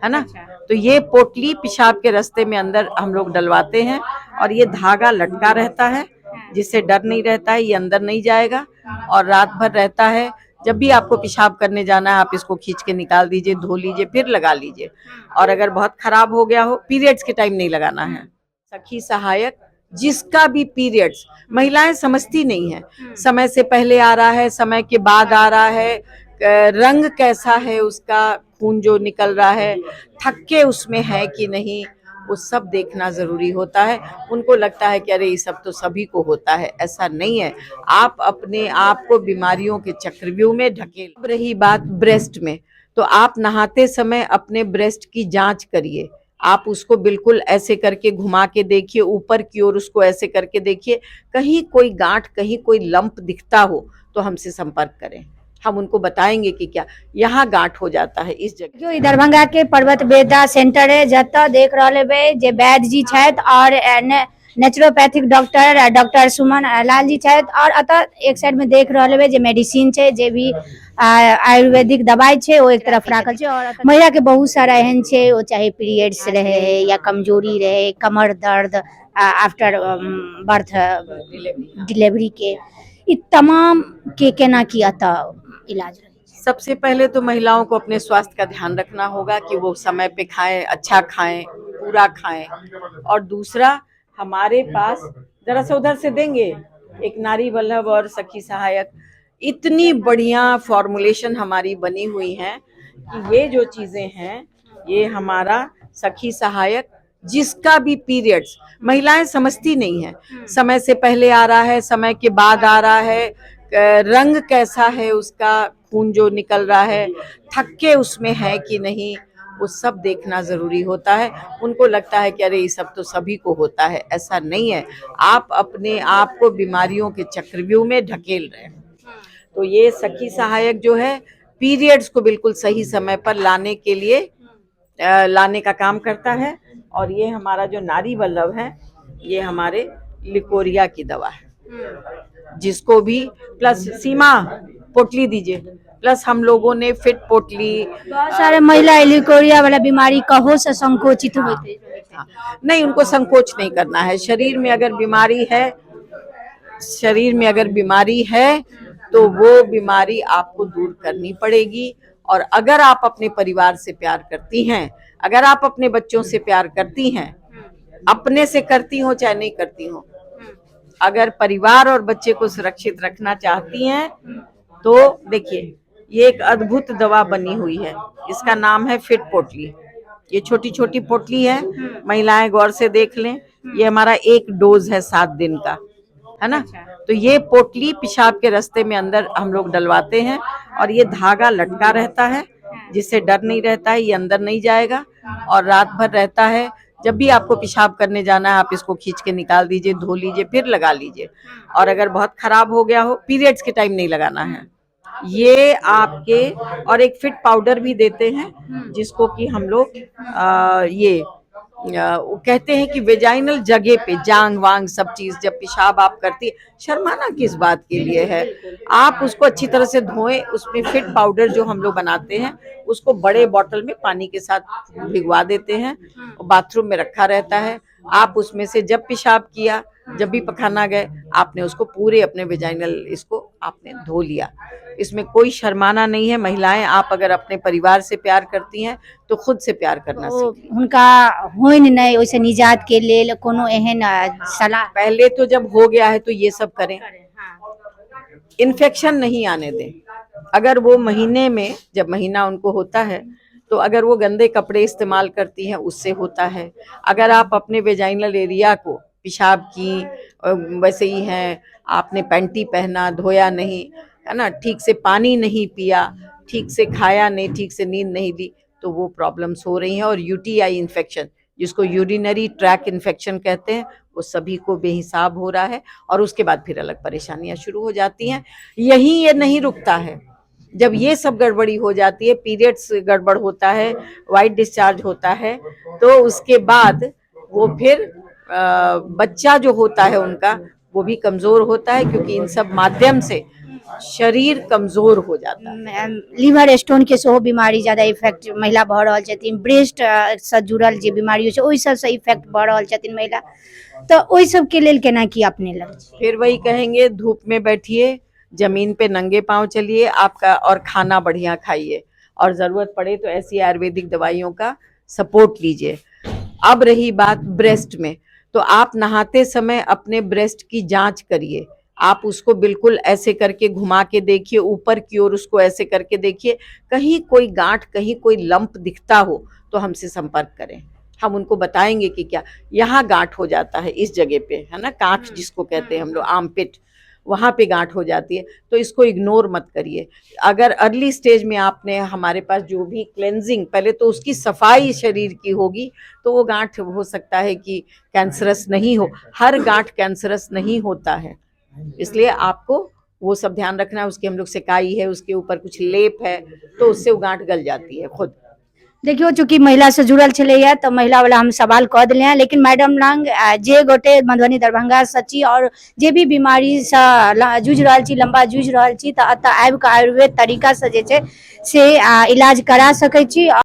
है ना। तो ये पोटली पेशाब के रास्ते में अंदर हम लोग डलवाते हैं और ये धागा लटका रहता है जिससे डर नहीं रहता है, ये अंदर नहीं जाएगा और रात भर रहता है। जब भी आपको पेशाब करने जाना है आप इसको खींच के निकाल दीजिए, धो लीजिए, फिर लगा लीजिए। और अगर बहुत खराब हो गया हो, पीरियड्स के टाइम नहीं लगाना है। सखी सहायक जिसका भी पीरियड्स, महिलाएं समझती नहीं है, समय से पहले आ रहा है, समय के बाद आ रहा है, रंग कैसा है उसका, खून जो निकल रहा है, थक्के उसमें है कि नहीं, वो सब देखना जरूरी होता है। उनको लगता है कि अरे ये सब तो सभी को होता है, ऐसा नहीं है। आप अपने आप को बीमारियों के चक्रव्यूह में ढकेल। रही बात ब्रेस्ट में, तो आप नहाते समय अपने ब्रेस्ट की जांच करिए। आप उसको बिल्कुल ऐसे करके घुमा के देखिए, ऊपर की ओर उसको ऐसे करके देखिए, कहीं कोई गांठ, कहीं कोई लंप दिखता हो तो हमसे संपर्क करें, हम उनको बताएंगे कि क्या यहाँ गांठ हो जाता है इस जगह। जो दरभंगा के पर्वत वेदा सेंटर है, जतऽ देख रहे हेबै जे वैद्य जी छथि और नेचुरोपैथिक डॉक्टर सुमन लाल जी छथि, और अतः एक साइड में देख रहे हेबै जे मेडिसिन छै, जे भी आयुर्वेदिक दवाई छै वो एक तरफ राखल छै। और महिला के बहुत सारा एहन छै, वो चाहे पीरियड्स रहे या कमजोरी रहे, कमर दर्द आफ्टर बर्थ डिलीवरी के, ई तमाम के केना की अतः इलाज। सबसे पहले तो महिलाओं को अपने स्वास्थ्य का ध्यान रखना होगा कि वो समय पे खाएं, अच्छा खाएं, पूरा खाएं। और दूसरा, हमारे पास जरा सा उधर से देंगे, एक नारी वल्लभ और सखी सहायक, इतनी बढ़िया फॉर्मुलेशन हमारी बनी हुई है कि ये जो चीजें हैं, ये हमारा सखी सहायक जिसका भी पीरियड्स, महिलाएं समझती नहीं है, समय से पहले आ रहा है, समय के बाद आ रहा है, रंग कैसा है उसका, खून जो निकल रहा है, थक्के उसमें है कि नहीं, वो सब देखना जरूरी होता है। उनको लगता है कि अरे ये सब तो सभी को होता है, ऐसा नहीं है। आप अपने आप को बीमारियों के चक्रव्यूह में ढकेल रहे हैं। तो ये सखी सहायक जो है, पीरियड्स को बिल्कुल सही समय पर लाने के लिए लाने का काम करता है। और ये हमारा जो नारी वल्लभ है, ये हमारे लिकोरिया की दवा है, जिसको भी प्लस सीमा पोटली दीजिए, प्लस हम लोगों ने फिट पोटली। बहुत सारे महिला लिकोरिया वाला बीमारी कहो से संकोचित होते हैं। नहीं, उनको संकोच नहीं करना है। शरीर में अगर बीमारी है, शरीर में अगर बीमारी है तो वो बीमारी आपको दूर करनी पड़ेगी। और अगर आप अपने परिवार से प्यार करती हैं, अगर आप अपने बच्चों से प्यार करती हैं, अपने से करती हो चाहे नहीं करती हो, अगर परिवार और बच्चे को सुरक्षित रखना चाहती हैं तो देखिए, ये एक अद्भुत दवा बनी हुई है, इसका नाम है फिट पोटली। ये छोटी छोटी पोटली है, महिलाएं गौर से देख लें। ये हमारा एक डोज है 7 दिन का, है ना। तो ये पोटली पेशाब के रास्ते में अंदर हम लोग डलवाते हैं और ये धागा लटका रहता है जिससे डर नहीं रहता है, ये अंदर नहीं जाएगा और रात भर रहता है। जब भी आपको पेशाब करने जाना है आप इसको खींच के निकाल दीजिए, धो लीजिए, फिर लगा लीजिए। और अगर बहुत खराब हो गया हो, पीरियड्स के टाइम नहीं लगाना है। ये आपके, और एक फिट पाउडर भी देते हैं जिसको कि हम लोग ये कहते हैं कि वेजाइनल जगह पे, जांग वांग सब चीज, जब पेशाब आप करती है, शर्माना किस बात के लिए है, आप उसको अच्छी तरह से धोएं। उसमें फिट पाउडर जो हम लोग बनाते हैं उसको बड़े बोतल में पानी के साथ भिगवा देते हैं, बाथरूम में रखा रहता है। आप उसमें से जब पेशाब किया, जब भी पखाना गए, आपने उसको पूरे अपने वेजाइनल इसको आपने धो लिया। इसमें कोई शर्माना नहीं है। महिलाएं, आप अगर अपने परिवार से प्यार करती हैं तो खुद से प्यार करना सीखिए। उनका होइन नहीं ओइसे निजात के लिए कोनो एहन सलाह। पहले तो जब हो गया है तो ये सब करें, इन्फेक्शन नहीं आने दें। अगर वो महीने में, जब महीना उनको होता है, तो अगर वो गंदे कपड़े इस्तेमाल करती हैं उससे होता है। अगर आप अपने वेजाइनल एरिया को पेशाब की वैसे ही हैं, आपने पैंटी पहना, धोया नहीं, है ना, ठीक से पानी नहीं पिया, ठीक से खाया नहीं, ठीक से नींद नहीं ली, तो वो प्रॉब्लम्स हो रही हैं। और यूटीआई इन्फेक्शन, जिसको यूरिनरी ट्रैक इन्फेक्शन कहते हैं, वो सभी को बेहिसाब हो रहा है और उसके बाद फिर अलग परेशानियां शुरू हो जाती हैं। यही ये नहीं रुकता है, जब ये सब गड़बड़ी हो जाती है, पीरियड्स गड़बड़ होता है, वाइट डिस्चार्ज होता है, तो उसके बाद वो फिर बच्चा जो होता है उनका, वो भी कमजोर होता है, क्योंकि इन सब माध्यम से शरीर कमजोर हो जाता है। लिवर स्टोन के सेहो बीमारी ज्यादा इफेक्ट महिला भऽ रहल छथिन, ब्रेस्ट से जुड़ल जे बीमारी छै ओहि सबसँ इफेक्ट भऽ रहल छथिन महिला, तऽ ओहि सबके लेल केना की अपनेलक? फिर वही कहेंगे, धूप में बैठिए, जमीन पे नंगे पांव चलिए आपका, और खाना बढ़िया खाइए, और जरूरत पड़े तो ऐसी आयुर्वेदिक दवाइयों का सपोर्ट लीजिए। अब रही बात ब्रेस्ट में, तो आप नहाते समय अपने ब्रेस्ट की जांच करिए। आप उसको बिल्कुल ऐसे करके घुमा के देखिए, ऊपर की ओर उसको ऐसे करके देखिए, कहीं कोई गांठ, कहीं कोई लंप दिखता हो तो हमसे संपर्क करें, हम उनको बताएंगे कि क्या यहाँ गांठ हो जाता है, इस जगह पे है ना, कांख जिसको कहते हैं हम लोग, आर्मपिट, वहाँ पे गांठ हो जाती है, तो इसको इग्नोर मत करिए। अगर अर्ली स्टेज में आपने हमारे पास जो भी क्लेंजिंग, पहले तो उसकी सफाई शरीर की होगी, तो वो गांठ हो सकता है कि कैंसरस नहीं हो, हर गांठ कैंसरस नहीं होता है, इसलिए आपको वो सब ध्यान रखना है। उसकी हम लोग सिकाई है, उसके ऊपर कुछ लेप है, तो उससे वो गांठ गल जाती है खुद। देखियो चूंकि महिला से जुड़ल छलैया तऽ महिला वाला हम सवाल कऽ देलियै हैं, लेकिन मैडम लंग जे गोटे मधुबनी दरभंगा से छी और जे भी बीमारी से जूझ रहल छी, लंबा जूझ रहल छी, तऽ एतऽ आबि कऽ आयुर्वेद तरीका से जे छै से इलाज करा सकै छी।